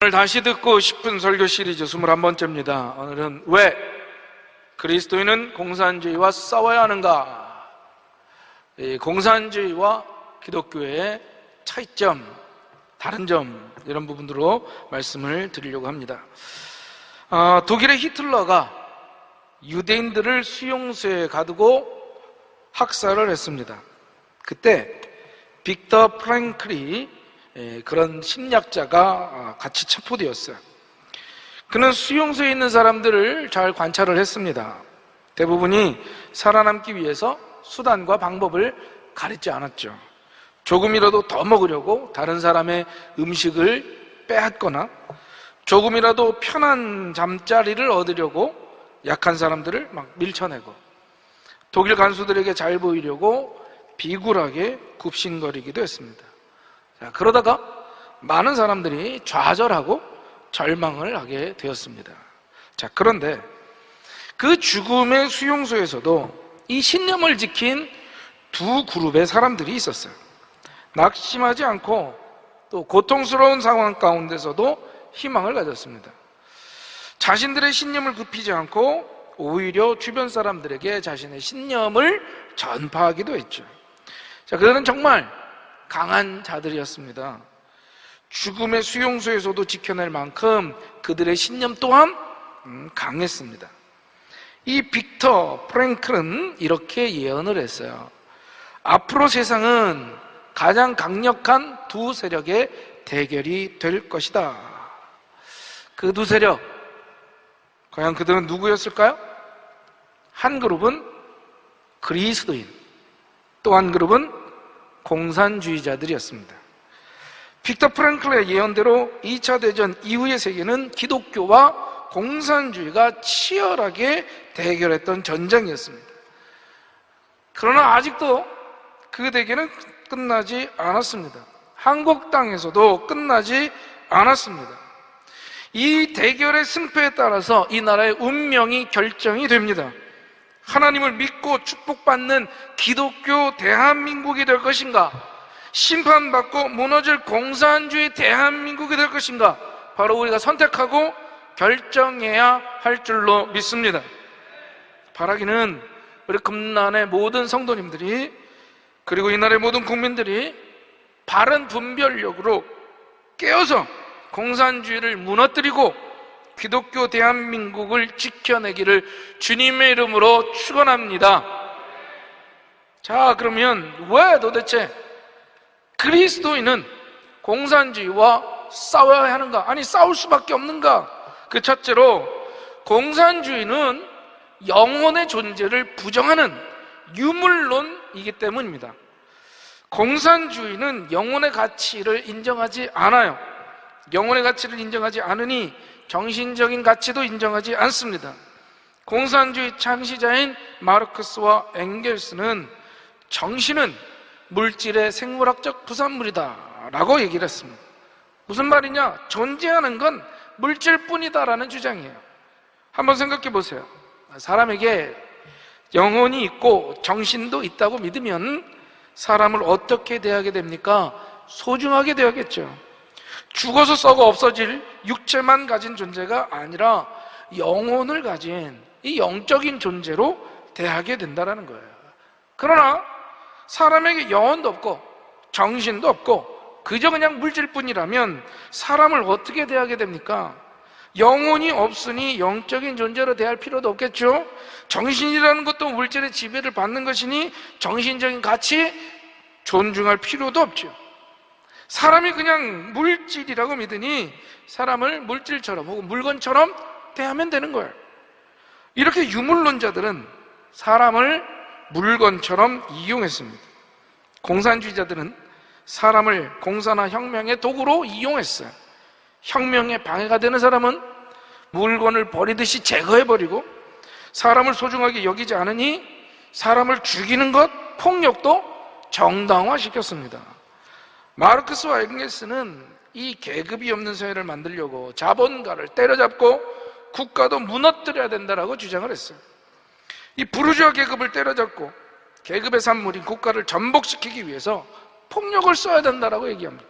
오늘 다시 듣고 싶은 설교 시리즈 21번째입니다. 오늘은 왜 그리스도인은 공산주의와 싸워야 하는가? 공산주의와 기독교의 차이점, 다른 점, 이런 부분으로 말씀을 드리려고 합니다. 독일의 히틀러가 유대인들을 수용소에 가두고 학살을 했습니다. 그때 빅터 프랭클이 그런 심리학자가 같이 체포되었어요. 그는 수용소에 있는 사람들을 잘 관찰을 했습니다. 대부분이 살아남기 위해서 수단과 방법을 가리지 않았죠. 조금이라도 더 먹으려고 다른 사람의 음식을 빼앗거나 조금이라도 편한 잠자리를 얻으려고 약한 사람들을 막 밀쳐내고, 독일 간수들에게 잘 보이려고 비굴하게 굽신거리기도 했습니다. 그러다가 많은 사람들이 좌절하고 절망을 하게 되었습니다. 그런데 그 죽음의 수용소에서도 이 신념을 지킨 두 그룹의 사람들이 있었어요. 낙심하지 않고 또 고통스러운 상황 가운데서도 희망을 가졌습니다. 자신들의 신념을 굽히지 않고 오히려 주변 사람들에게 자신의 신념을 전파하기도 했죠. 그들은 정말 강한 자들이었습니다. 죽음의 수용소에서도 지켜낼 만큼 그들의 신념 또한 강했습니다. 이 빅터 프랭클은 이렇게 예언을 했어요. 앞으로 세상은 가장 강력한 두 세력의 대결이 될 것이다. 그 두 세력, 과연 그들은 누구였을까요? 한 그룹은 그리스도인, 또 한 그룹은 공산주의자들이었습니다. 빅터 프랭클의 예언대로 2차 대전 이후의 세계는 기독교와 공산주의가 치열하게 대결했던 전쟁이었습니다. 그러나 아직도 그 대결은 끝나지 않았습니다. 한국 땅에서도 끝나지 않았습니다. 이 대결의 승패에 따라서 이 나라의 운명이 결정이 됩니다. 하나님을 믿고 축복받는 기독교 대한민국이 될 것인가? 심판받고 무너질 공산주의 대한민국이 될 것인가? 바로 우리가 선택하고 결정해야 할 줄로 믿습니다. 바라기는 우리 금난의 모든 성도님들이, 그리고 이 나라의 모든 국민들이 바른 분별력으로 깨어서 공산주의를 무너뜨리고 기독교 대한민국을 지켜내기를 주님의 이름으로 축원합니다. 그러면 왜 도대체 그리스도인은 공산주의와 싸워야 하는가? 아니, 싸울 수밖에 없는가? 그 첫째로, 공산주의는 영혼의 존재를 부정하는 유물론이기 때문입니다. 공산주의는 영혼의 가치를 인정하지 않아요. 영혼의 가치를 인정하지 않으니 정신적인 가치도 인정하지 않습니다. 공산주의 창시자인 마르크스와 엥겔스는 정신은 물질의 생물학적 부산물이다 라고 얘기를 했습니다. 무슨 말이냐? 존재하는 건 물질뿐이다 라는 주장이에요. 한번 생각해 보세요. 사람에게 영혼이 있고 정신도 있다고 믿으면 사람을 어떻게 대하게 됩니까? 소중하게 대하겠죠. 죽어서 썩어 없어질 육체만 가진 존재가 아니라 영혼을 가진 이 영적인 존재로 대하게 된다는 거예요. 그러나 사람에게 영혼도 없고 정신도 없고 그저 그냥 물질뿐이라면 사람을 어떻게 대하게 됩니까? 영혼이 없으니 영적인 존재로 대할 필요도 없겠죠. 정신이라는 것도 물질의 지배를 받는 것이니 정신적인 가치 존중할 필요도 없죠. 사람이 그냥 물질이라고 믿으니 사람을 물질처럼 혹은 물건처럼 대하면 되는 거예요. 이렇게 유물론자들은 사람을 물건처럼 이용했습니다. 공산주의자들은 사람을 공사나 혁명의 도구로 이용했어요. 혁명에 방해가 되는 사람은 물건을 버리듯이 제거해버리고, 사람을 소중하게 여기지 않으니 사람을 죽이는 것, 폭력도 정당화시켰습니다. 마르크스와 엥겔스는 이 계급이 없는 사회를 만들려고 자본가를 때려잡고 국가도 무너뜨려야 된다라고 주장을 했어요. 이 부르주아 계급을 때려잡고 계급의 산물인 국가를 전복시키기 위해서 폭력을 써야 된다라고 얘기합니다.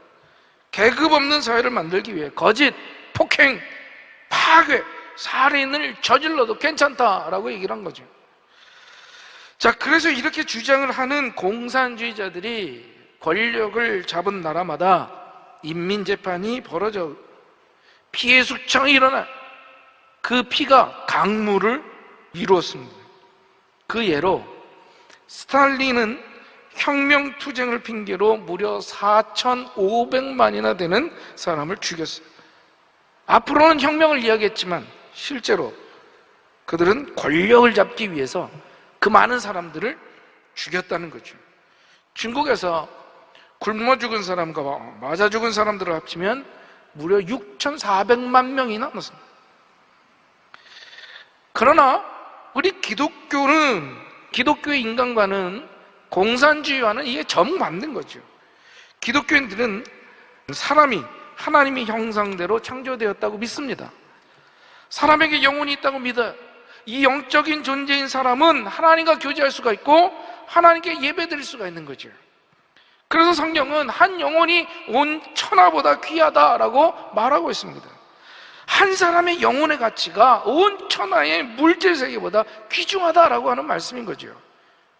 계급 없는 사회를 만들기 위해 거짓, 폭행, 파괴, 살인을 저질러도 괜찮다라고 얘기를 한 거죠. 자, 그래서 이렇게 주장을 하는 공산주의자들이 권력을 잡은 나라마다 인민재판이 벌어져 피해 숙청이 일어나 그 피가 강물을 이루었습니다. 그 예로 스탈린은 혁명투쟁을 핑계로 무려 4,500만이나 되는 사람을 죽였어요. 앞으로는 혁명을 이야기했지만 실제로 그들은 권력을 잡기 위해서 그 많은 사람들을 죽였다는 거죠. 중국에서 굶어 죽은 사람과 맞아 죽은 사람들을 합치면 무려 6,400만 명이나 넘었습니다. 그러나 우리 기독교의 인간과는 공산주의와는 이게 정반대인 거죠. 기독교인들은 사람이 하나님의 형상대로 창조되었다고 믿습니다. 사람에게 영혼이 있다고 믿어요. 이 영적인 존재인 사람은 하나님과 교제할 수가 있고 하나님께 예배드릴 수가 있는 거죠. 그래서 성경은 한 영혼이 온 천하보다 귀하다라고 말하고 있습니다. 한 사람의 영혼의 가치가 온 천하의 물질 세계보다 귀중하다라고 하는 말씀인 거죠.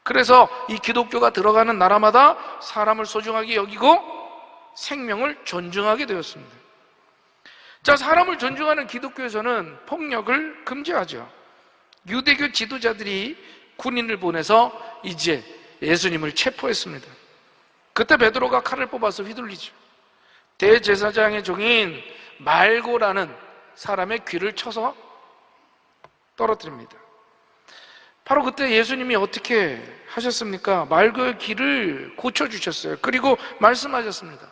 그래서 이 기독교가 들어가는 나라마다 사람을 소중하게 여기고 생명을 존중하게 되었습니다. 자, 사람을 존중하는 기독교에서는 폭력을 금지하죠. 유대교 지도자들이 군인을 보내서 이제 예수님을 체포했습니다. 그때 베드로가 칼을 뽑아서 휘둘리죠. 대제사장의 종인 말고라는 사람의 귀를 쳐서 떨어뜨립니다. 바로 그때 예수님이 어떻게 하셨습니까? 말고의 귀를 고쳐주셨어요. 그리고 말씀하셨습니다.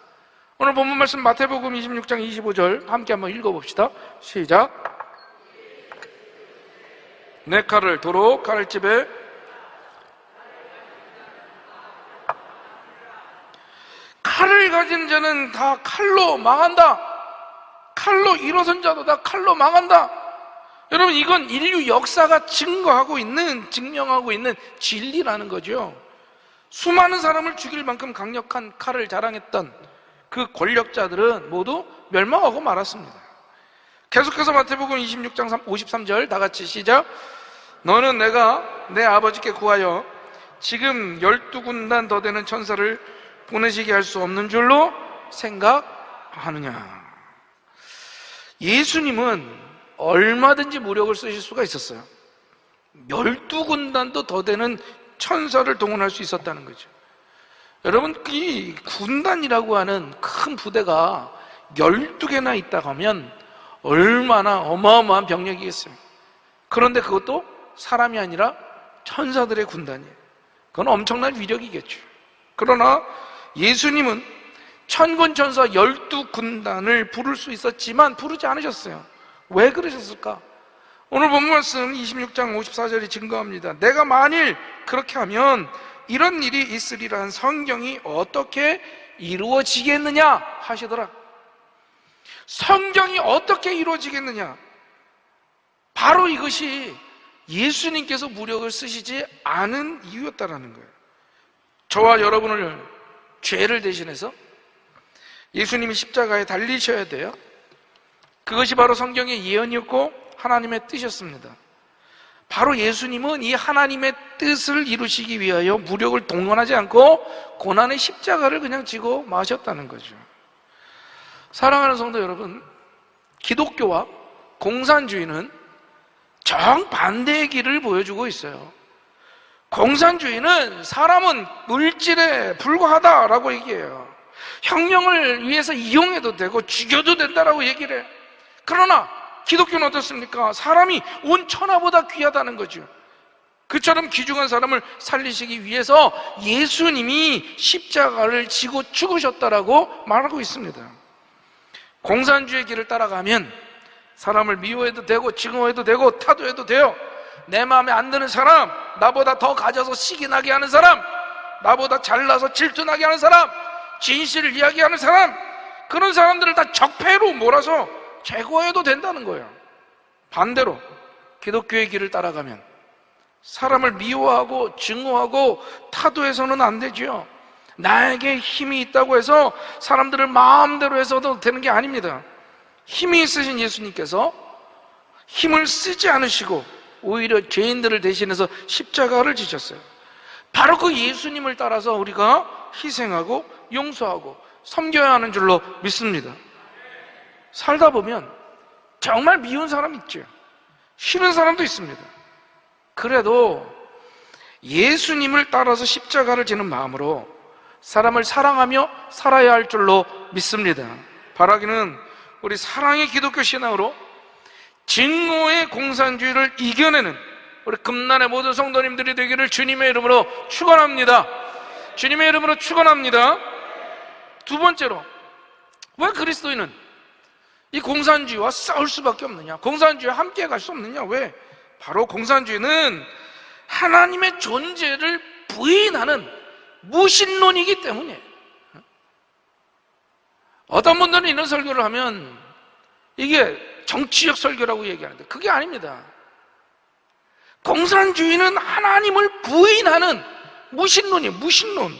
오늘 본문 말씀 마태복음 26장 25절 함께 한번 읽어봅시다. 시작. 내 칼을 도로 칼집에 칼을 가진 자는 다 칼로 망한다. 칼로 일어선 자도 다 칼로 망한다. 여러분, 이건 인류 역사가 증명하고 있는 진리라는 거죠. 수많은 사람을 죽일 만큼 강력한 칼을 자랑했던 그 권력자들은 모두 멸망하고 말았습니다. 계속해서 마태복음 26장 53절 다 같이 시작. 너는 내가 내 아버지께 구하여 지금 12군단 더 되는 천사를 보내시게 할 수 없는 줄로 생각하느냐. 예수님은 얼마든지 무력을 쓰실 수가 있었어요. 12군단도 더 되는 천사를 동원할 수 있었다는 거죠. 여러분, 이 군단이라고 하는 큰 부대가 12개나 있다고 하면 얼마나 어마어마한 병력이겠습니까? 그런데 그것도 사람이 아니라 천사들의 군단이에요. 그건 엄청난 위력이겠죠. 그러나 예수님은 천군천사 12군단을 부를 수 있었지만 부르지 않으셨어요. 왜 그러셨을까? 오늘 본문 말씀 26장 54절이 증거합니다. 내가 만일 그렇게 하면 이런 일이 있으리란 성경이 어떻게 이루어지겠느냐 하시더라. 성경이 어떻게 이루어지겠느냐? 바로 이것이 예수님께서 무력을 쓰시지 않은 이유였다라는 거예요. 저와 여러분을 죄를 대신해서 예수님이 십자가에 달리셔야 돼요. 그것이 바로 성경의 예언이었고 하나님의 뜻이었습니다. 바로 예수님은 이 하나님의 뜻을 이루시기 위하여 무력을 동원하지 않고 고난의 십자가를 그냥 지고 마셨다는 거죠. 사랑하는 성도 여러분, 기독교와 공산주의는 정반대의 길을 보여주고 있어요. 공산주의는 사람은 물질에 불과하다라고 얘기해요. 혁명을 위해서 이용해도 되고 죽여도 된다라고 얘기를 해요. 그러나 기독교는 어떻습니까? 사람이 온 천하보다 귀하다는 거죠. 그처럼 귀중한 사람을 살리시기 위해서 예수님이 십자가를 지고 죽으셨다라고 말하고 있습니다. 공산주의 길을 따라가면 사람을 미워해도 되고 증오해도 되고 타도해도 돼요. 내 마음에 안 드는 사람, 나보다 더 가져서 시기나게 하는 사람, 나보다 잘나서 질투나게 하는 사람, 진실을 이야기하는 사람, 그런 사람들을 다 적폐로 몰아서 제거해도 된다는 거예요. 반대로 기독교의 길을 따라가면 사람을 미워하고 증오하고 타도해서는 안 되죠. 나에게 힘이 있다고 해서 사람들을 마음대로 해서도 되는 게 아닙니다. 힘이 있으신 예수님께서 힘을 쓰지 않으시고 오히려 죄인들을 대신해서 십자가를 지셨어요. 바로 그 예수님을 따라서 우리가 희생하고 용서하고 섬겨야 하는 줄로 믿습니다. 살다 보면 정말 미운 사람 있죠. 싫은 사람도 있습니다. 그래도 예수님을 따라서 십자가를 지는 마음으로 사람을 사랑하며 살아야 할 줄로 믿습니다. 바라기는 우리 사랑의 기독교 신앙으로 증오의 공산주의를 이겨내는 우리 금난의 모든 성도님들이 되기를 주님의 이름으로 축원합니다. 주님의 이름으로 축원합니다. 두 번째로, 왜 그리스도인은 이 공산주의와 싸울 수밖에 없느냐? 공산주의와 함께 갈 수 없느냐? 왜? 바로 공산주의는 하나님의 존재를 부인하는 무신론이기 때문에. 어떤 분들은 이런 설교를 하면 이게 정치적 설교라고 얘기하는데 그게 아닙니다. 공산주의는 하나님을 부인하는 무신론이에요. 무신론.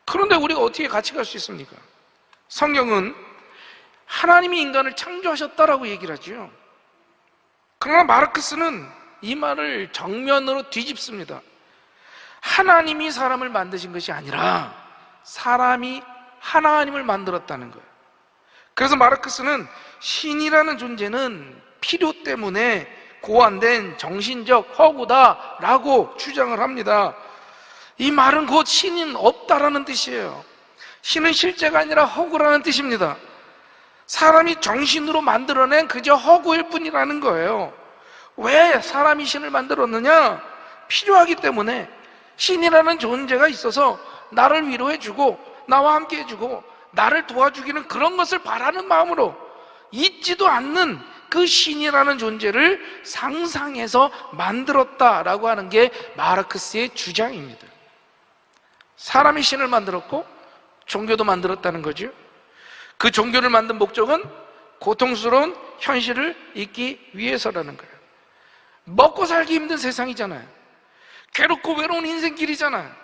그런데 우리가 어떻게 같이 갈 수 있습니까? 성경은 하나님이 인간을 창조하셨다라고 얘기를 하죠. 그러나 마르크스는 이 말을 정면으로 뒤집습니다. 하나님이 사람을 만드신 것이 아니라 사람이 하나님을 만들었다는 거예요. 그래서 마르크스는 신이라는 존재는 필요 때문에 고안된 정신적 허구다라고 주장을 합니다. 이 말은 곧 신은 없다라는 뜻이에요. 신은 실제가 아니라 허구라는 뜻입니다. 사람이 정신으로 만들어낸 그저 허구일 뿐이라는 거예요. 왜 사람이 신을 만들었느냐? 필요하기 때문에. 신이라는 존재가 있어서 나를 위로해주고 나와 함께 해주고 나를 도와주기는 그런 것을 바라는 마음으로 있지도 않는 그 신이라는 존재를 상상해서 만들었다라고 하는 게 마르크스의 주장입니다. 사람이 신을 만들었고 종교도 만들었다는 거죠. 그 종교를 만든 목적은 고통스러운 현실을 잊기 위해서라는 거예요. 먹고 살기 힘든 세상이잖아요. 괴롭고 외로운 인생길이잖아요.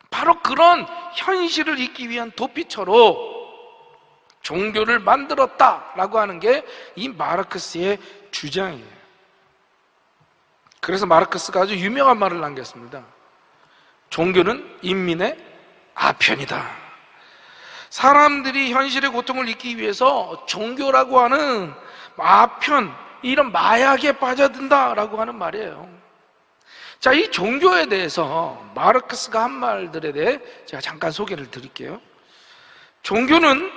바로 그런 현실을 잊기 위한 도피처로 종교를 만들었다라고 하는 게 이 마르크스의 주장이에요. 그래서 마르크스가 아주 유명한 말을 남겼습니다. 종교는 인민의 아편이다. 사람들이 현실의 고통을 잊기 위해서 종교라고 하는 아편, 이런 마약에 빠져든다라고 하는 말이에요. 자, 이 종교에 대해서 마르크스가 한 말들에 대해 제가 잠깐 소개를 드릴게요. 종교는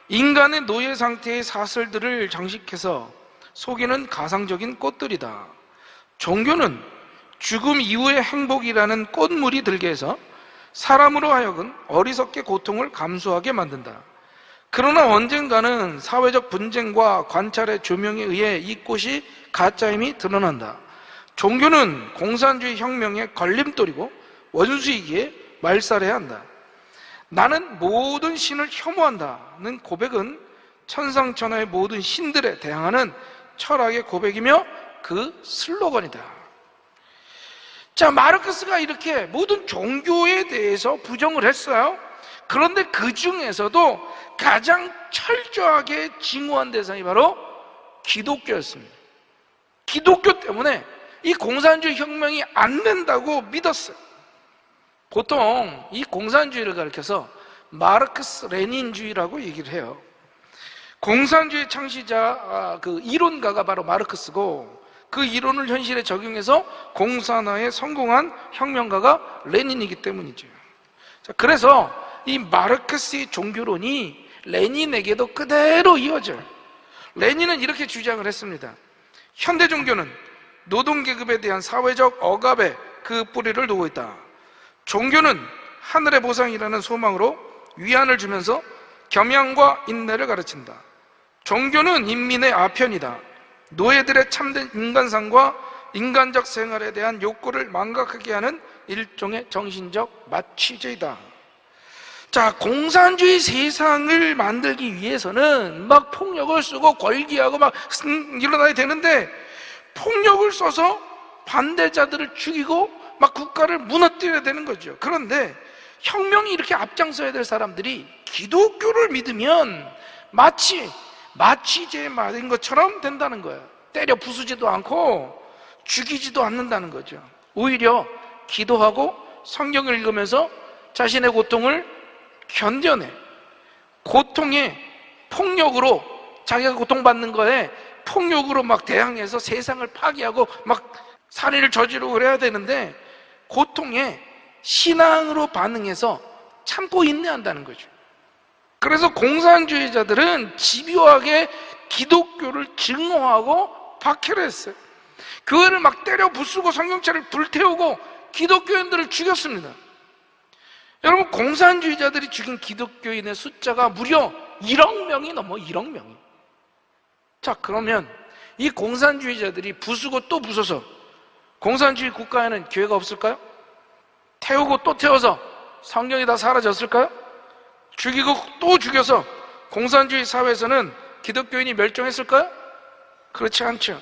인간의 노예 상태의 사슬들을 장식해서 속이는 가상적인 꽃들이다. 종교는 죽음 이후의 행복이라는 꽃무리 들게 해서 사람으로 하여금 어리석게 고통을 감수하게 만든다. 그러나 언젠가는 사회적 분쟁과 관찰의 조명에 의해 이 꽃이 가짜임이 드러난다. 종교는 공산주의 혁명의 걸림돌이고 원수이기에 말살해야 한다. 나는 모든 신을 혐오한다는 고백은 천상천하의 모든 신들에 대항하는 철학의 고백이며 그 슬로건이다. 자, 마르크스가 이렇게 모든 종교에 대해서 부정을 했어요. 그런데 그 중에서도 가장 철저하게 증오한 대상이 바로 기독교였습니다. 기독교 때문에 이 공산주의 혁명이 안 된다고 믿었어요. 보통 이 공산주의를 가리켜서 마르크스 레닌주의라고 얘기를 해요. 공산주의 창시자, 그 이론가가 바로 마르크스고 그 이론을 현실에 적용해서 공산화에 성공한 혁명가가 레닌이기 때문이죠. 자, 그래서 이 마르크스의 종교론이 레닌에게도 그대로 이어져요. 레닌은 이렇게 주장을 했습니다. 현대 종교는 노동계급에 대한 사회적 억압에 그 뿌리를 두고 있다. 종교는 하늘의 보상이라는 소망으로 위안을 주면서 겸양과 인내를 가르친다. 종교는 인민의 아편이다. 노예들의 참된 인간상과 인간적 생활에 대한 욕구를 망각하게 하는 일종의 정신적 마취제이다. 자, 공산주의 세상을 만들기 위해서는 막 폭력을 쓰고 걸기하고 막 일어나야 되는데 폭력을 써서 반대자들을 죽이고 막 국가를 무너뜨려야 되는 거죠. 그런데 혁명이 이렇게 앞장서야 될 사람들이 기독교를 믿으면 마치 마취 죄에 맞은 것처럼 된다는 거예요. 때려 부수지도 않고 죽이지도 않는다는 거죠. 오히려 기도하고 성경을 읽으면서 자신의 고통을 견뎌내. 고통에 폭력으로, 자기가 고통받는 거에 폭력으로 막 대항해서 세상을 파괴하고 막 살인을 저지르고 그래야 되는데, 고통에 신앙으로 반응해서 참고 인내한다는 거죠. 그래서 공산주의자들은 집요하게 기독교를 증오하고 박해를 했어요. 교회를 막 때려 부수고 성경책을 불태우고 기독교인들을 죽였습니다. 여러분, 공산주의자들이 죽인 기독교인의 숫자가 무려 1억 명이 넘어. 1억 명이. 자, 그러면 이 공산주의자들이 부수고 또 부숴서 공산주의 국가에는 교회가 없을까요? 태우고 또 태워서 성경이 다 사라졌을까요? 죽이고 또 죽여서 공산주의 사회에서는 기독교인이 멸종했을까요? 그렇지 않죠.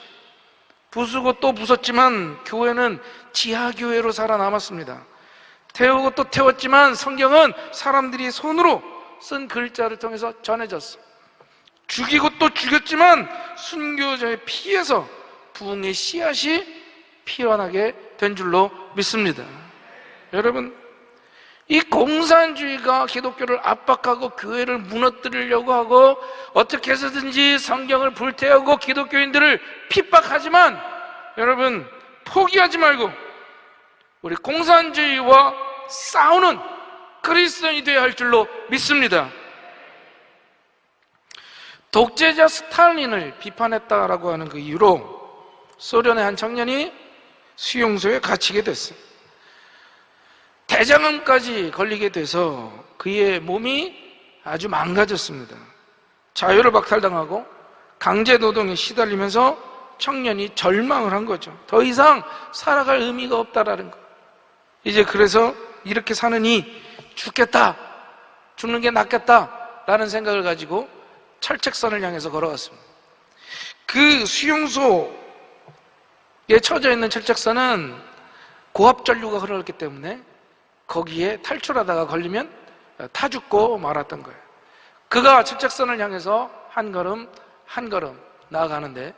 부수고 또 부쉈지만 교회는 지하교회로 살아남았습니다. 태우고 또 태웠지만 성경은 사람들이 손으로 쓴 글자를 통해서 전해졌어. 죽이고 또 죽였지만 순교자의 피에서 부흥의 씨앗이 피어나게 된 줄로 믿습니다. 여러분, 이 공산주의가 기독교를 압박하고 교회를 무너뜨리려고 하고 어떻게 해서든지 성경을 불태우고 기독교인들을 핍박하지만, 여러분, 포기하지 말고 우리 공산주의와 싸우는 그리스도인이 되어야 할 줄로 믿습니다. 독재자 스탈린을 비판했다라고 하는 그 이유로 소련의 한 청년이 수용소에 갇히게 됐어요. 대장암까지 걸리게 돼서 그의 몸이 아주 망가졌습니다. 자유를 박탈당하고 강제노동에 시달리면서 청년이 절망을 한 거죠. 더 이상 살아갈 의미가 없다라는 거. 이제 그래서 이렇게 사느니 죽겠다, 죽는 게 낫겠다라는 생각을 가지고 철책선을 향해서 걸어갔습니다. 그 수용소에 처져 있는 철책선은 고압전류가 흘러갔기 때문에 거기에 탈출하다가 걸리면 타 죽고 말았던 거예요. 그가 철책선을 향해서 한 걸음 한 걸음 나아가는데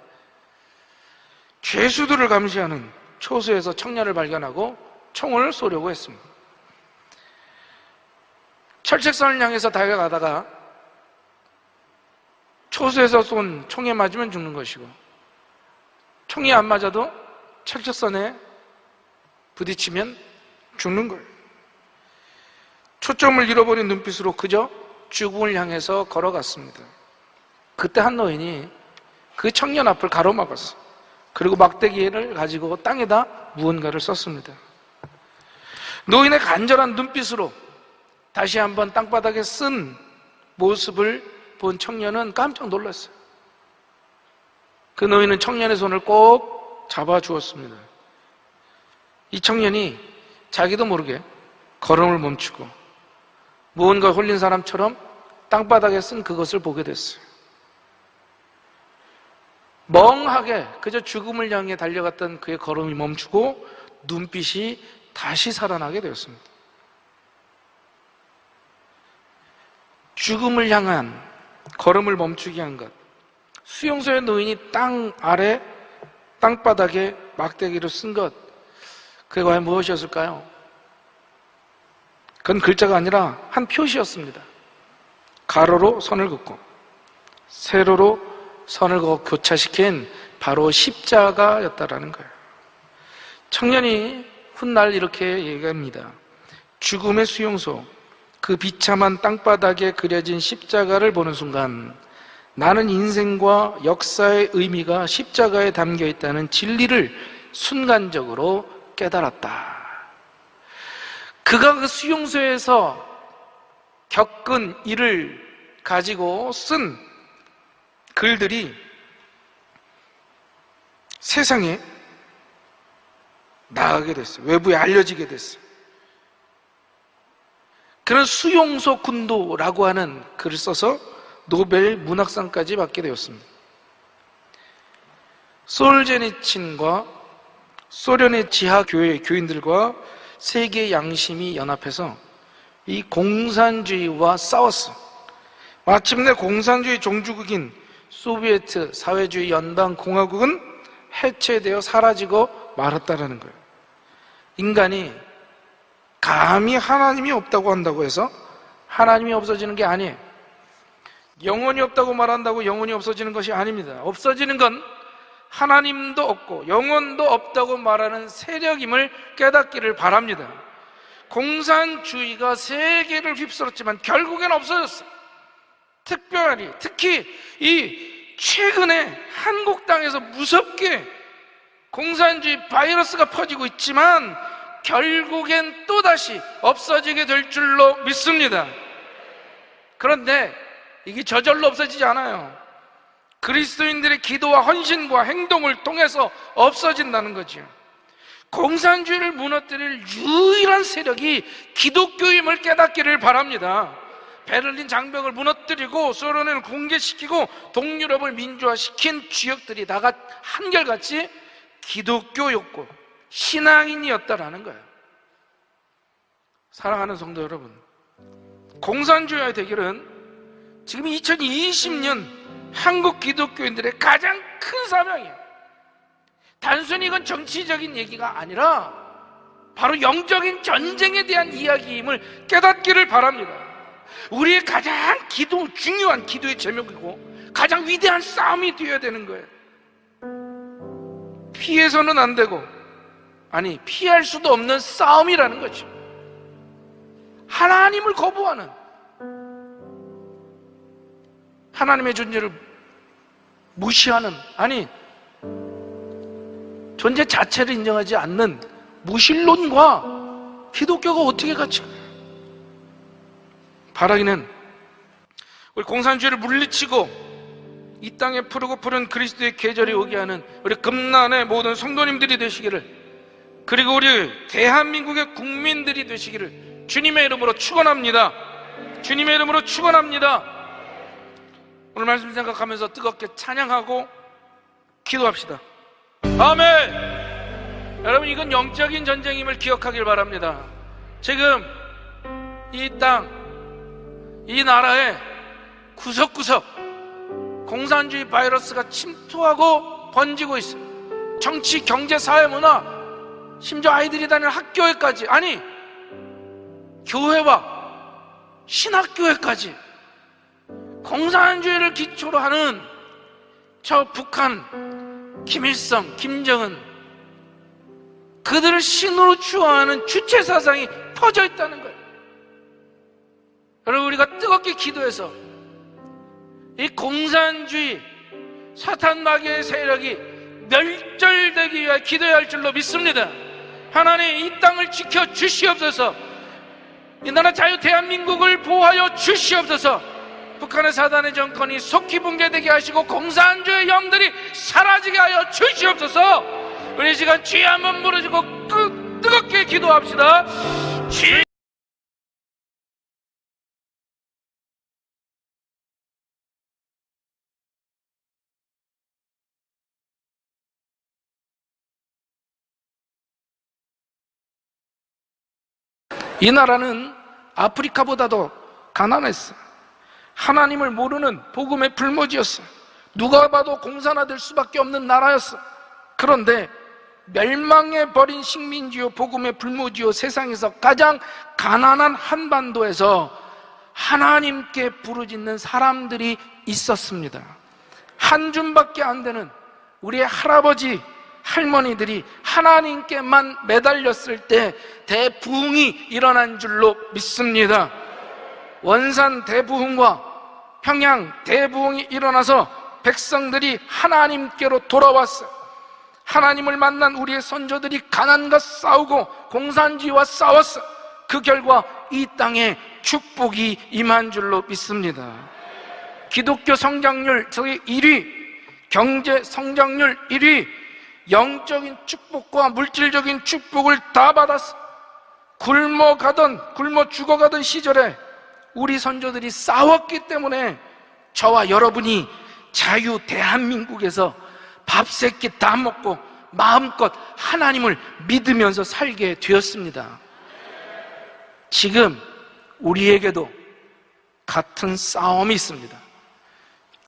죄수들을 감시하는 초소에서 청년을 발견하고 총을 쏘려고 했습니다. 철책선을 향해서 달려가다가 초소에서 쏜 총에 맞으면 죽는 것이고, 총이 안 맞아도 철책선에 부딪히면 죽는 거예요. 초점을 잃어버린 눈빛으로 그저 죽음을 향해서 걸어갔습니다. 그때 한 노인이 그 청년 앞을 가로막았어. 그리고 막대기를 가지고 땅에다 무언가를 썼습니다. 노인의 간절한 눈빛으로 다시 한번 땅바닥에 쓴 모습을 본 청년은 깜짝 놀랐어요. 그 노인은 청년의 손을 꼭 잡아주었습니다. 이 청년이 자기도 모르게 걸음을 멈추고 무언가 홀린 사람처럼 땅바닥에 쓴 그것을 보게 됐어요. 멍하게 그저 죽음을 향해 달려갔던 그의 걸음이 멈추고 눈빛이 다시 살아나게 되었습니다. 죽음을 향한 걸음을 멈추게 한 것, 수용소의 노인이 땅 아래 땅바닥에 막대기로 쓴 것, 그게 과연 무엇이었을까요? 그건 글자가 아니라 한 표시였습니다. 가로로 선을 긋고 세로로 선을 그어 교차시킨 바로 십자가였다라는 거예요. 청년이 훗날 이렇게 얘기합니다. 죽음의 수용소, 그 비참한 땅바닥에 그려진 십자가를 보는 순간 나는 인생과 역사의 의미가 십자가에 담겨 있다는 진리를 순간적으로 깨달았다. 그가 그 수용소에서 겪은 일을 가지고 쓴 글들이 세상에 나가게 됐어요. 외부에 알려지게 됐어요. 그런 수용소 군도라고 하는 글을 써서 노벨 문학상까지 받게 되었습니다. 솔제니친과 소련의 지하교회 교인들과 세계의 양심이 연합해서 이 공산주의와 싸웠어. 마침내 공산주의 종주국인 소비에트 사회주의 연방공화국은 해체되어 사라지고 말았다라는 거예요. 인간이 감히 하나님이 없다고 한다고 해서 하나님이 없어지는 게 아니에요. 영혼이 없다고 말한다고 영혼이 없어지는 것이 아닙니다. 없어지는 건 하나님도 없고 영혼도 없다고 말하는 세력임을 깨닫기를 바랍니다. 공산주의가 세계를 휩쓸었지만 결국엔 없어졌어요. 특히 이 최근에 한국 땅에서 무섭게 공산주의 바이러스가 퍼지고 있지만 결국엔 또다시 없어지게 될 줄로 믿습니다. 그런데 이게 저절로 없어지지 않아요. 그리스도인들의 기도와 헌신과 행동을 통해서 없어진다는 거죠. 공산주의를 무너뜨릴 유일한 세력이 기독교임을 깨닫기를 바랍니다. 베를린 장벽을 무너뜨리고 소련을 붕괴시키고 동유럽을 민주화시킨 주역들이 다가 한결같이 기독교였고 신앙인이었다라는 거예요. 사랑하는 성도 여러분, 공산주의와의 대결은 지금 2020년 한국 기독교인들의 가장 큰 사명이에요. 단순히 이건 정치적인 얘기가 아니라 바로 영적인 전쟁에 대한 이야기임을 깨닫기를 바랍니다. 우리의 가장 중요한 기도의 제목이고 가장 위대한 싸움이 되어야 되는 거예요. 피해서는 안 되고, 아니 피할 수도 없는 싸움이라는 거죠. 하나님을 거부하는, 하나님의 존재를 무시하는, 아니 존재 자체를 인정하지 않는 무신론과 기독교가 어떻게 같이 가요? 바라기는 우리 공산주의를 물리치고 이 땅에 푸르고 푸른 그리스도의 계절이 오게 하는 우리 금난의 모든 성도님들이 되시기를, 그리고 우리 대한민국의 국민들이 되시기를 주님의 이름으로 축원합니다. 주님의 이름으로 축원합니다. 오늘 말씀 생각하면서 뜨겁게 찬양하고 기도합시다. 아멘. 여러분, 이건 영적인 전쟁임을 기억하길 바랍니다. 지금 이 땅, 이 나라에 구석구석 공산주의 바이러스가 침투하고 번지고 있어요. 정치, 경제, 사회, 문화, 심지어 아이들이 다니는 학교에까지, 아니 교회와 신학교에까지 공산주의를 기초로 하는 저 북한, 김일성, 김정은, 그들을 신으로 추앙하는 주체사상이 퍼져 있다는 거예요. 여러분, 우리가 뜨겁게 기도해서 이 공산주의 사탄 마귀의 세력이 멸절되기 위해 기도해야 할 줄로 믿습니다. 하나님, 이 땅을 지켜 주시옵소서. 이 나라 자유 대한민국을 보호하여 주시옵소서. 북한의 사단의 정권이 속히 붕괴되게 하시고 공산주의 영들이 사라지게 하여 주시옵소서. 우리 이 시간 주여 한번 부르시고 뜨겁게 기도합시다. 이 나라는 아프리카보다도 가난했어요. 하나님을 모르는 복음의 불모지였어요. 누가 봐도 공산화될 수밖에 없는 나라였어요. 그런데 멸망해버린 식민지요 복음의 불모지요 세상에서 가장 가난한 한반도에서 하나님께 부르짖는 사람들이 있었습니다. 한 줌밖에 안 되는 우리의 할아버지, 할머니들이 하나님께만 매달렸을 때 대부흥이 일어난 줄로 믿습니다. 원산 대부흥과 평양 대부흥이 일어나서 백성들이 하나님께로 돌아왔어요. 하나님을 만난 우리의 선조들이 가난과 싸우고 공산주의와 싸웠어요. 그 결과 이 땅에 축복이 임한 줄로 믿습니다. 기독교 성장률 저기 1위, 경제 성장률 1위, 영적인 축복과 물질적인 축복을 다 받았어. 굶어 죽어가던 시절에 우리 선조들이 싸웠기 때문에 저와 여러분이 자유 대한민국에서 밥 세 끼 다 먹고 마음껏 하나님을 믿으면서 살게 되었습니다. 지금 우리에게도 같은 싸움이 있습니다.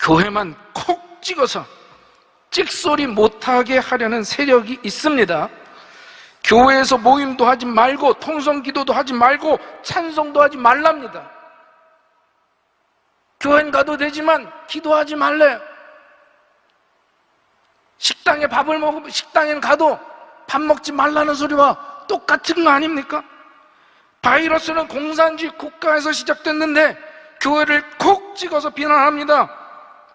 교회만 콕 찍어서 찍소리 못하게 하려는 세력이 있습니다. 교회에서 모임도 하지 말고 통성기도도 하지 말고 찬송도 하지 말랍니다. 교회는 가도 되지만 기도하지 말래요. 식당에 밥을 먹으면 식당에는 가도 밥 먹지 말라는 소리와 똑같은 거 아닙니까? 바이러스는 공산주의 국가에서 시작됐는데 교회를 콕 찍어서 비난합니다.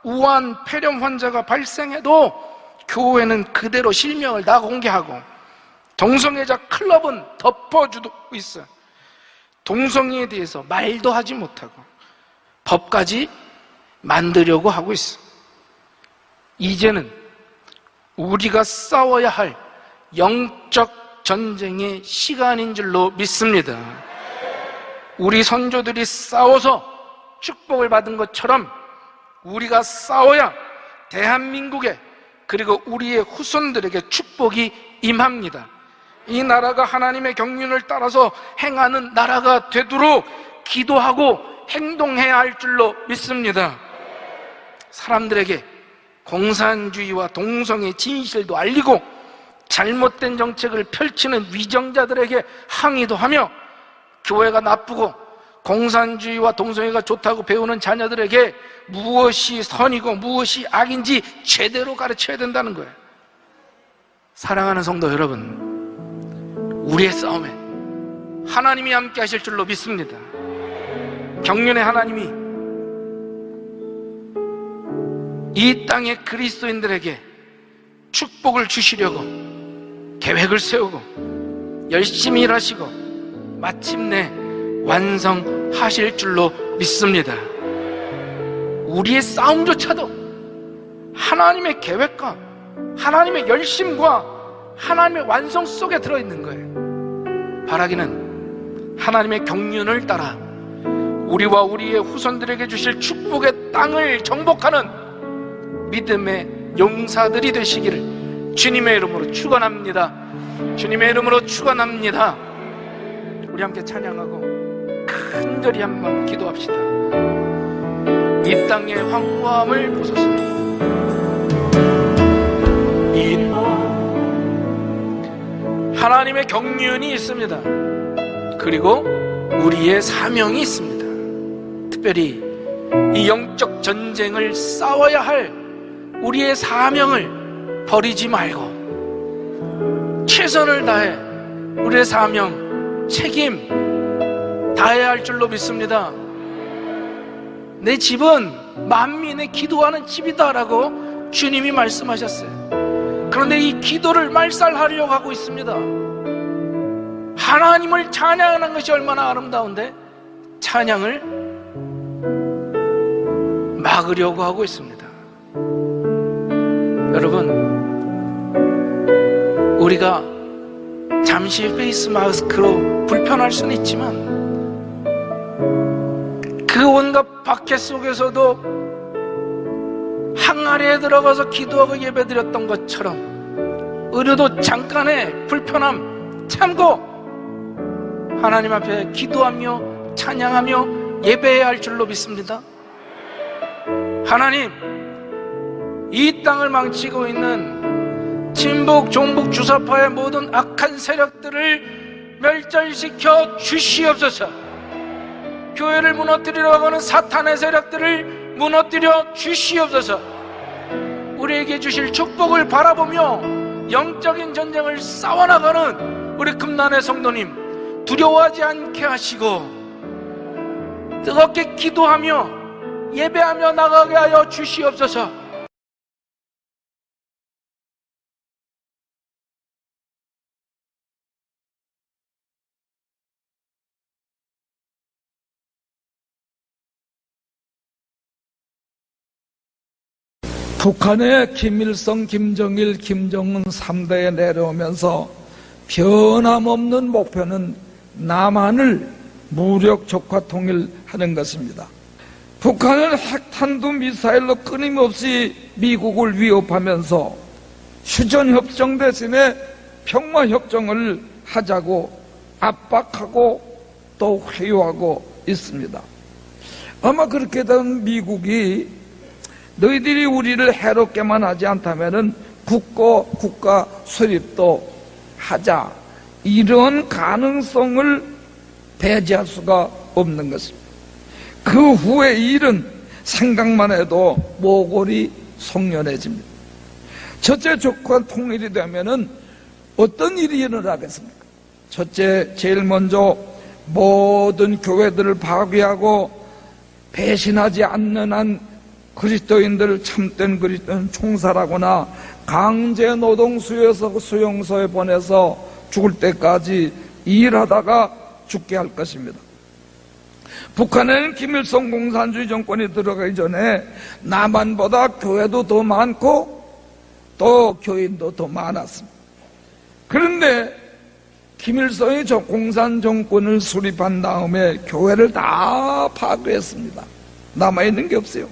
우한 폐렴 환자가 발생해도 교회는 그대로 실명을 다 공개하고 동성애자 클럽은 덮어주고 있어요. 동성애에 대해서 말도 하지 못하고 법까지 만들려고 하고 있어. 이제는 우리가 싸워야 할 영적 전쟁의 시간인 줄로 믿습니다. 우리 선조들이 싸워서 축복을 받은 것처럼 우리가 싸워야 대한민국에 그리고 우리의 후손들에게 축복이 임합니다. 이 나라가 하나님의 경륜을 따라서 행하는 나라가 되도록 기도하고 행동해야 할 줄로 믿습니다. 사람들에게 공산주의와 동성애 진실도 알리고 잘못된 정책을 펼치는 위정자들에게 항의도 하며 교회가 나쁘고 공산주의와 동성애가 좋다고 배우는 자녀들에게 무엇이 선이고 무엇이 악인지 제대로 가르쳐야 된다는 거예요. 사랑하는 성도 여러분, 우리의 싸움에 하나님이 함께 하실 줄로 믿습니다. 경륜의 하나님이 이 땅의 그리스도인들에게 축복을 주시려고 계획을 세우고 열심히 일하시고 마침내 완성하실 줄로 믿습니다. 우리의 싸움조차도 하나님의 계획과 하나님의 열심과 하나님의 완성 속에 들어있는 거예요. 바라기는 하나님의 경륜을 따라 우리와 우리의 후손들에게 주실 축복의 땅을 정복하는 믿음의 용사들이 되시기를 주님의 이름으로 축원합니다. 주님의 이름으로 축원합니다. 우리 함께 찬양하고 간절히 한번 기도합시다. 이 땅의 황무함을 보소서. 하나님의 경륜이 있습니다. 그리고 우리의 사명이 있습니다. 특별히 이 영적 전쟁을 싸워야 할 우리의 사명을 버리지 말고 최선을 다해 우리의 사명, 책임 다해야 할 줄로 믿습니다. 내 집은 만민의 기도하는 집이다라고 주님이 말씀하셨어요. 그런데 이 기도를 말살하려고 하고 있습니다. 하나님을 찬양하는 것이 얼마나 아름다운데 찬양을 막으려고 하고 있습니다. 여러분, 우리가 잠시 페이스 마스크로 불편할 수는 있지만 그 온갖 박해 속에서도 항아리에 들어가서 기도하고 예배드렸던 것처럼 우리도 잠깐의 불편함 참고 하나님 앞에 기도하며 찬양하며 예배해야 할 줄로 믿습니다. 하나님, 이 땅을 망치고 있는 친북, 종북, 주사파의 모든 악한 세력들을 멸절시켜 주시옵소서. 교회를 무너뜨리려고 하는 사탄의 세력들을 무너뜨려 주시옵소서. 우리에게 주실 축복을 바라보며 영적인 전쟁을 싸워나가는 우리 금난의 성도님 두려워하지 않게 하시고 뜨겁게 기도하며 예배하며 나가게 하여 주시옵소서. 북한의 김일성, 김정일, 김정은 3대에 내려오면서 변함없는 목표는 남한을 무력 적화 통일하는 것입니다. 북한은 핵탄두 미사일로 끊임없이 미국을 위협하면서 휴전협정 대신에 평화협정을 하자고 압박하고 또 회유하고 있습니다. 아마 그렇게 된 미국이 너희들이 우리를 해롭게만 하지 않다면은 국가 수립도 하자. 이런 가능성을 배제할 수가 없는 것입니다. 그 후의 일은 생각만 해도 모골이 송연해집니다. 첫째, 조건 통일이 되면은 어떤 일이 일어나겠습니까? 첫째, 제일 먼저 모든 교회들을 파괴하고 배신하지 않는 한 그리스도인들을 참된 그리스도인 총살하거나 강제 노동 수용소에 보내서 죽을 때까지 일하다가 죽게 할 것입니다. 북한에는 김일성 공산주의 정권이 들어가기 전에 남한보다 교회도 더 많고 또 교인도 더 많았습니다. 그런데 김일성이 공산 정권을 수립한 다음에 교회를 다 파괴했습니다. 남아있는 게 없어요.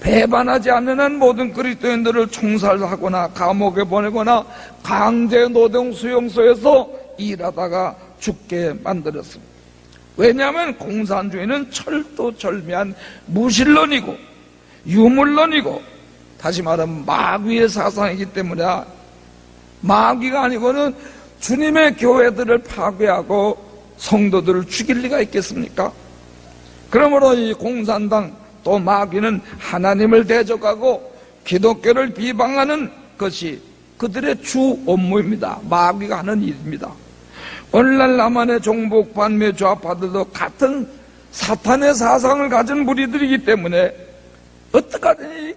배반하지 않는 한 모든 그리스도인들을 총살하거나 감옥에 보내거나 강제 노동 수용소에서 일하다가 죽게 만들었습니다. 왜냐하면 공산주의는 철도철미한 무신론이고 유물론이고 다시 말하면 마귀의 사상이기 때문에 마귀가 아니고는 주님의 교회들을 파괴하고 성도들을 죽일 리가 있겠습니까? 그러므로 이 공산당 또 마귀는 하나님을 대적하고 기독교를 비방하는 것이 그들의 주 업무입니다. 마귀가 하는 일입니다. 오늘날 남한의 종북 반매 좌파들도 같은 사탄의 사상을 가진 무리들이기 때문에 어떡하든지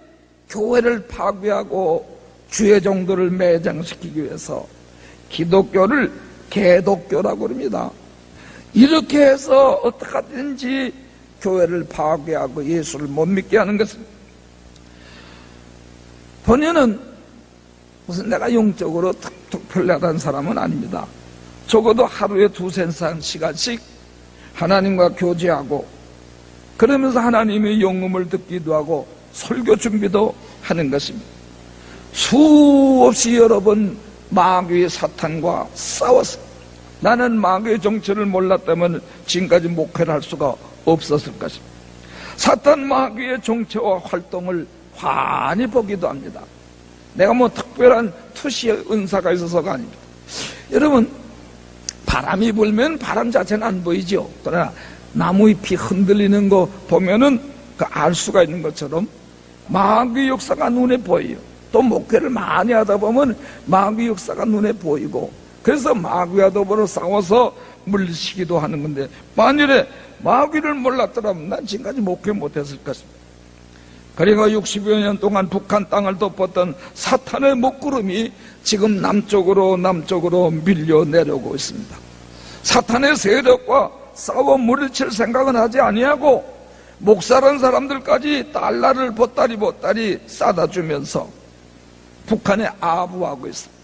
교회를 파괴하고 주의 정도를 매장시키기 위해서 기독교를 개독교라고 합니다. 이렇게 해서 어떡하든지 교회를 파괴하고 예수를 못 믿게 하는 것은 본인은 무슨 내가 영적으로 특별하다는 사람은 아닙니다. 적어도 하루에 2-3시간씩 하나님과 교제하고 그러면서 하나님의 영음을 듣기도 하고 설교 준비도 하는 것입니다. 수없이 여러 번 마귀의 사탄과 싸웠어. 나는 마귀의 정체를 몰랐다면 지금까지 목회를 할 수가 없었을 것입니다. 사탄 마귀의 정체와 활동을 환히 보기도 합니다. 내가 뭐 특별한 투시의 은사가 있어서가 아닙니다. 여러분, 바람이 불면 바람 자체는 안 보이죠. 그러나 나무잎이 흔들리는 거 보면은 알 수가 있는 것처럼 마귀 역사가 눈에 보여요. 또 목회를 많이 하다 보면 마귀 역사가 눈에 보이고 그래서 마귀와 더불어 싸워서 물리치기도 하는 건데 만일에 마귀를 몰랐더라면 난 지금까지 목회 못했을 것입니다. 그리고 60여 년 동안 북한 땅을 덮었던 사탄의 먹구름이 지금 남쪽으로 밀려 내려오고 있습니다. 사탄의 세력과 싸워 물리칠 생각은 하지 아니하고 목사란 사람들까지 달러를 보따리 싸다 주면서 북한에 아부하고 있습니다.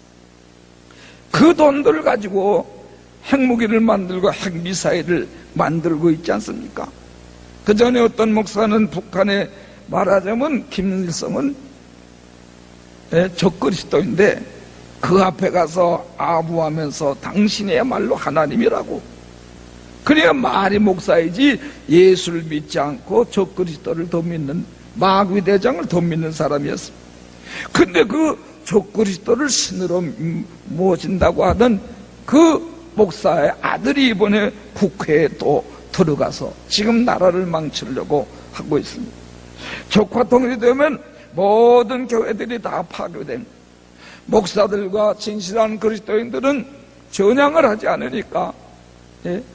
그 돈들을 가지고 핵무기를 만들고 핵미사일을 만들고 있지 않습니까? 그 전에 어떤 목사는 북한에 말하자면 김일성은 적그리스도인데 그 앞에 가서 아부하면서 당신이야말로 하나님이라고. 그래야 말이 목사이지 예수를 믿지 않고 적그리스도를 더 믿는 마귀 대장을 더 믿는 사람이었습니다. 근데 그 적그리스도를 신으로 모신다고 하던 그 목사의 아들이 이번에 국회에 또 들어가서 지금 나라를 망치려고 하고 있습니다. 적화통일이 되면 모든 교회들이 다 파괴됩니다. 목사들과 진실한 그리스도인들은 전향을 하지 않으니까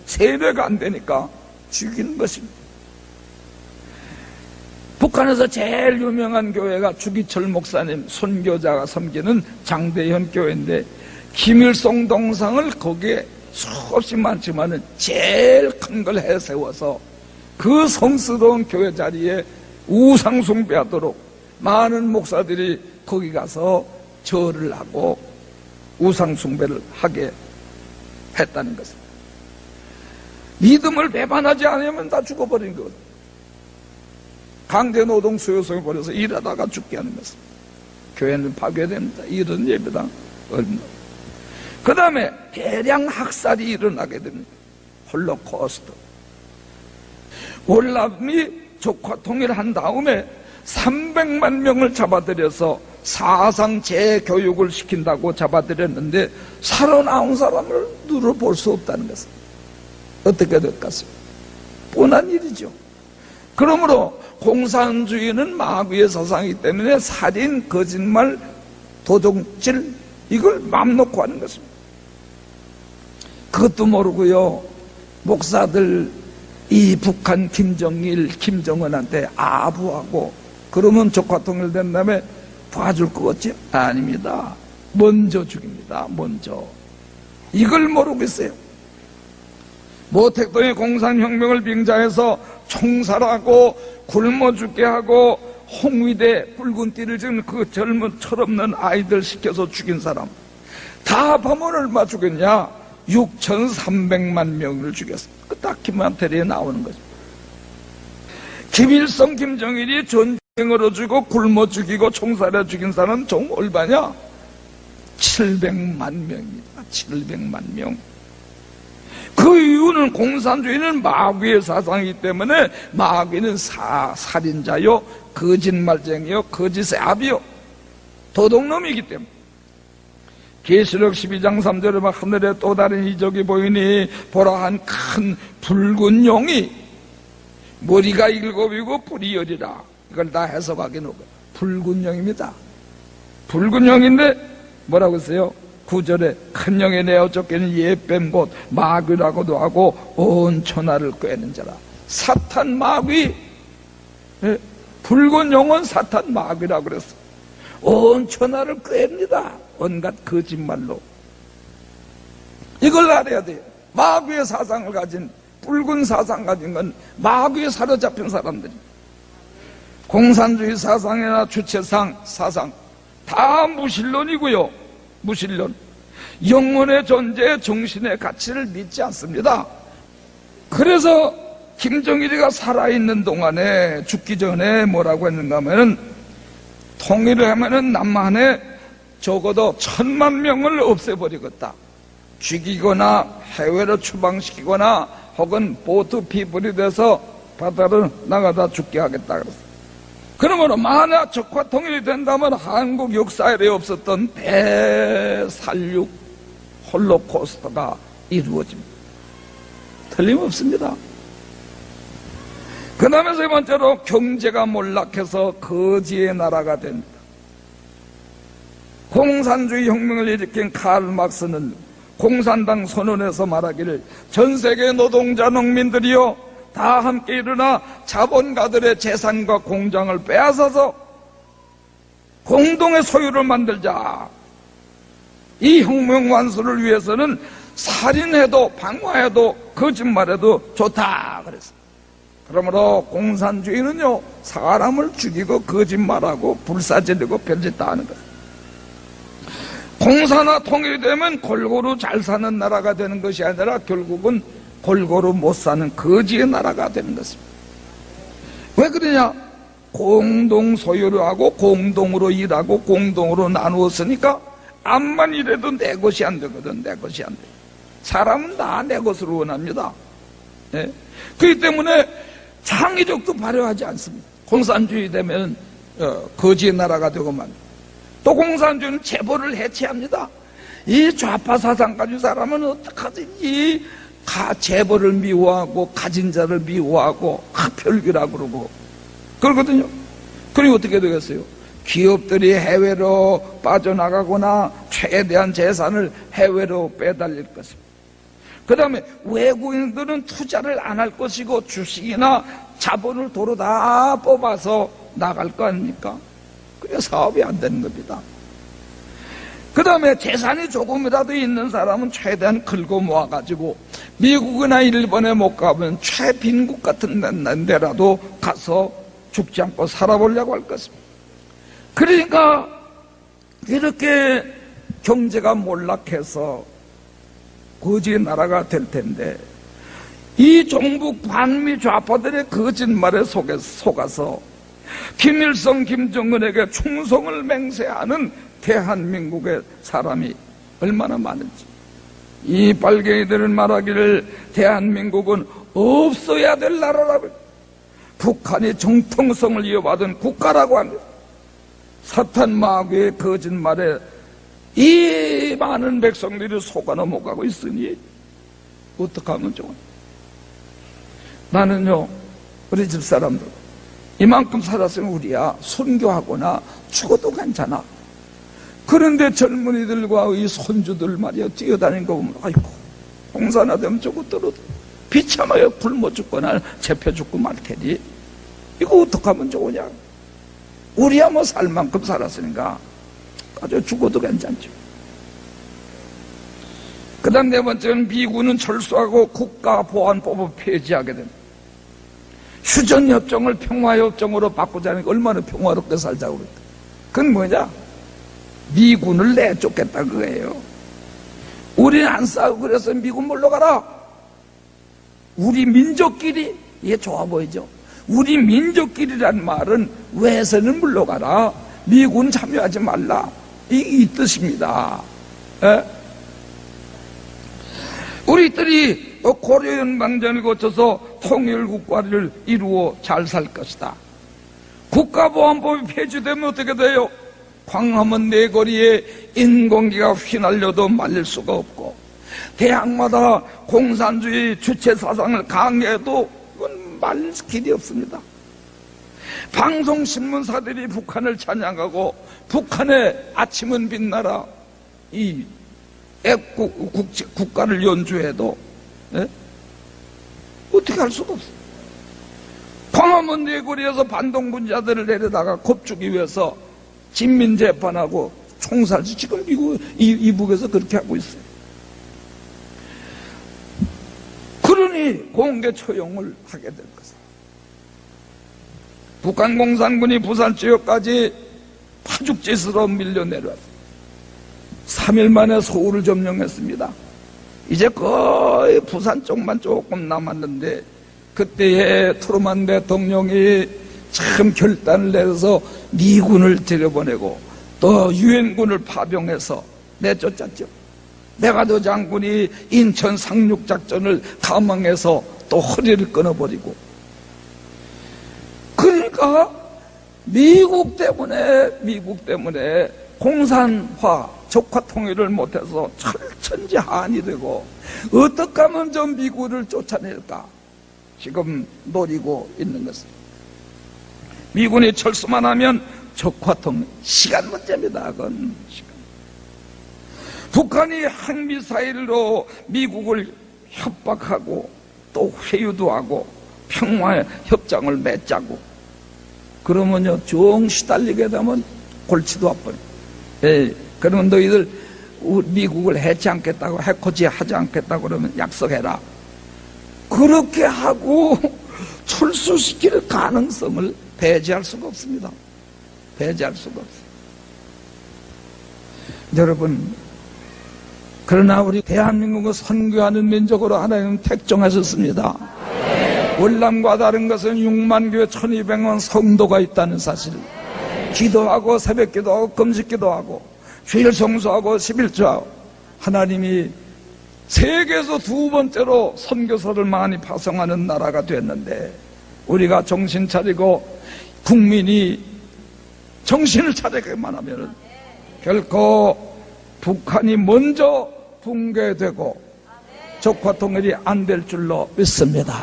세례가 안 되니까 죽이는 것입니다. 북한에서 제일 유명한 교회가 주기철 목사님 선교자가 섬기는 장대현 교회인데 김일성 동상을 거기에 수없이 많지만은 제일 큰 걸 해세워서 그 성스러운 교회 자리에 우상 숭배하도록 많은 목사들이 거기 가서 절을 하고 우상 숭배를 하게 했다는 것입니다. 믿음을 배반하지 않으면 다 죽어버린 것. 강제 노동 수요소에 버려서 일하다가 죽게 하는 것입니다. 교회는 파괴됩니다. 이런 예배당. 그 다음에 대량 학살이 일어나게 됩니다. 홀로코스트. 월남이 적화 통일한 다음에 300만 명을 잡아들여서 사상 재교육을 시킨다고 잡아들였는데 살아나온 사람을 눈으로 볼 수 없다는 것은 어떻게 될까습니까? 뻔한 일이죠. 그러므로 공산주의는 마귀의 사상이기 때문에 살인, 거짓말, 도둑질 이걸 맘 놓고 하는 것입니다. 그것도 모르고요, 목사들 이 북한 김정일, 김정은한테 아부하고 그러면 조카 통일된 다음에 봐줄 것 같지? 아닙니다. 먼저 죽입니다. 먼저. 이걸 모르고 있어요. 모택동의 공산혁명을 빙자해서 총살하고 굶어 죽게 하고 홍위대 붉은 띠를 지은 그 젊은 철없는 아이들 시켜서 죽인 사람 다 보면 얼마 죽였냐? 6,300만 명을 죽였어. 그 다큐멘터리에 나오는 거죠. 김일성, 김정일이 전쟁으로 죽고 굶어 죽이고 총살해 죽인 사람은 좀 얼마냐? 700만 명입니다. 700만 명. 그 이유는 공산주의는 마귀의 사상이기 때문에 마귀는 살인자요, 거짓말쟁이요, 거짓의 압이요, 도둑놈이기 때문에. 계시록 12장 3절에 막 하늘에 또 다른 이적이 보이니 보라 한 큰 붉은 용이 머리가 7이고 뿔이 10이라. 이걸 다 해석하기는 붉은 용입니다. 붉은 용인데 뭐라고 했어요? 9절에 큰 영에 내어 쫓기는 예뱀 곧 마귀라고도 하고 온 천하를 꿰는 자라. 사탄 마귀, 붉은 용은 사탄 마귀라고 그랬어. 온 천하를 꿰입니다. 온갖 거짓말로. 이걸 알아야 돼요. 마귀의 사상을 가진, 붉은 사상 가진 건 마귀에 사로잡힌 사람들이. 공산주의 사상이나 주체상 사상 다 무신론이고요. 무신론. 영혼의 존재, 정신의 가치를 믿지 않습니다. 그래서 김정일이가 살아있는 동안에 죽기 전에 뭐라고 했는가 하면은 통일을 하면은 남한에 적어도 1,000만 명을 없애버리겠다. 죽이거나 해외로 추방시키거나 혹은 보트 피플이 돼서 바다로 나가다 죽게 하겠다 그랬어. 그러므로 만약 적화 통일이 된다면 한국 역사에 없었던 대살육 홀로코스트가 이루어집니다. 틀림없습니다. 그 다음에 세 번째로 경제가 몰락해서 거지의 나라가 됩니다. 공산주의 혁명을 일으킨 칼 막스는 공산당 선언에서 말하기를 전 세계 노동자 농민들이요 다 함께 일어나 자본가들의 재산과 공장을 빼앗아서 공동의 소유를 만들자. 이 혁명 완수를 위해서는 살인해도 방화해도 거짓말해도 좋다 그랬어. 그러므로 공산주의는요 사람을 죽이고 거짓말하고 불사질리고 별짓 다 하는 거예요. 공산화 통일이 되면 골고루 잘 사는 나라가 되는 것이 아니라 결국은 골고루 못 사는 거지의 나라가 되는 것입니다. 왜 그러냐? 공동 소유를 하고 공동으로 일하고 공동으로 나누었으니까 암만 일해도 내 것이 안 되거든. 내 것이 안 돼. 사람은 다 내 것을 원합니다. 네? 그렇기 때문에 창의력도 발휘하지 않습니다. 공산주의 되면 거지의 나라가 되고만. 또 공산주의는 재벌을 해체합니다. 이 좌파 사상 가진 사람은 어떡하지? 이 재벌을 미워하고 가진 자를 미워하고 흡혈귀라고 그러고 그러거든요. 그리고 어떻게 되겠어요? 기업들이 해외로 빠져나가거나 최대한 재산을 해외로 빼달릴 것입니다. 그 다음에 외국인들은 투자를 안 할 것이고 주식이나 자본을 도로 다 뽑아서 나갈 거 아닙니까? 그래 사업이 안 되는 겁니다. 그 다음에 재산이 조금이라도 있는 사람은 최대한 긁어 모아가지고 미국이나 일본에 못 가면 최빈국 같은 데라도 가서 죽지 않고 살아보려고 할 것입니다. 그러니까 이렇게 경제가 몰락해서 거지의 나라가 될 텐데 이 종북 반미 좌파들의 거짓말에 속아서 김일성, 김정은에게 충성을 맹세하는 대한민국의 사람이 얼마나 많은지. 이 빨갱이들은 말하기를 대한민국은 없어야 될 나라라고. 북한이 정통성을 이어받은 국가라고 합니다. 사탄 마귀의 거짓말에 이 많은 백성들이 속아 넘어가고 있으니 어떻게 하면 좋아? 나는요, 우리 집사람들 이만큼 살았으면 우리야 선교하거나 죽어도 괜찮아. 그런데 젊은이들과 이 손주들 말이야 뛰어다니는 거 보면 아이고 공사나 되면 저것들은 비참하여 굶어 죽거나 잡혀 죽고 말 테니 이거 어떻게 하면 좋으냐? 우리야 뭐 살 만큼 살았으니까 아주 죽어도 괜찮죠. 그 다음 네 번째는 미군은 철수하고 국가보안법을 폐지하게 됩니다. 휴전협정을 평화협정으로 바꾸자니까 얼마나 평화롭게 살자고 그랬다. 그건 뭐냐? 미군을 내쫓겠다 그거예요. 우리는 안 싸우고 그래서 미군 물러가라. 우리 민족끼리, 이게 좋아 보이죠? 우리 민족끼리란 말은 외세는 물러가라. 미군 참여하지 말라. 이 뜻입니다. 에? 우리들이 고려연방전을 거쳐서 통일국가를 이루어 잘 살 것이다. 국가보안법이 폐지되면 어떻게 돼요? 광화문 내거리에 인공기가 휘날려도 말릴 수가 없고, 대학마다 공산주의 주체 사상을 강요해도 이건 말릴 길이 없습니다. 방송신문사들이 북한을 찬양하고 북한의 아침은 빛나라 이 국가를 연주해도 어떻게 할 수가 없어요. 광화문 내거리에서 반동분자들을 내려다가 겁주기 위해서 진민재판하고 총살지 지금 미국 이북에서 그렇게 하고 있어요. 그러니 공개 처형을 하게 될 것이다. 북한 공산군이 부산 지역까지 파죽지스로 밀려 내려왔습니다. 3일 만에 서울을 점령했습니다. 이제 거의 부산 쪽만 조금 남았는데 그때에 트루만 대통령이 참 결단을 내려서 미군을 들여보내고 또 유엔군을 파병해서 내쫓았죠. 메가더 장군이 인천 상륙작전을 감행해서 또 허리를 끊어버리고, 그러니까 미국 때문에 공산화 적화통일을 못해서 철천지한이 되고 어떻게 하면 저 미국을 쫓아낼까 지금 노리고 있는 것입니다. 미군이 철수만 하면 적화통일 시간 문제입니다. 그건 시간. 북한이 핵미사일로 미국을 협박하고 또 회유도 하고 평화협정을 맺자고 그러면요 정 시달리게 되면 골치도 아파요. 그러면 너희들 미국을 해치 않겠다고 해코지 하지 않겠다고 그러면 약속해라. 그렇게 하고 철수시킬 가능성을 배제할 수가 없습니다. 배제할 수가 없어요. 여러분, 그러나 우리 대한민국을 선교하는 민족으로 하나님 택정하셨습니다. 월남과 다른 것은 6만 교회 1200만 성도가 있다는 사실. 기도하고 새벽 기도하고 금식 기도하고 주일 성수하고 11조하고 하나님이 세계에서 두 번째로 선교사를 많이 파송하는 나라가 됐는데 우리가 정신 차리고 국민이 정신을 차리게만 하면 결코 북한이 먼저 붕괴되고 적화통일이 안 될 줄로 믿습니다.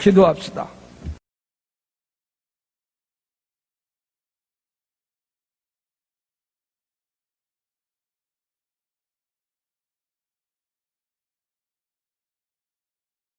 기도합시다.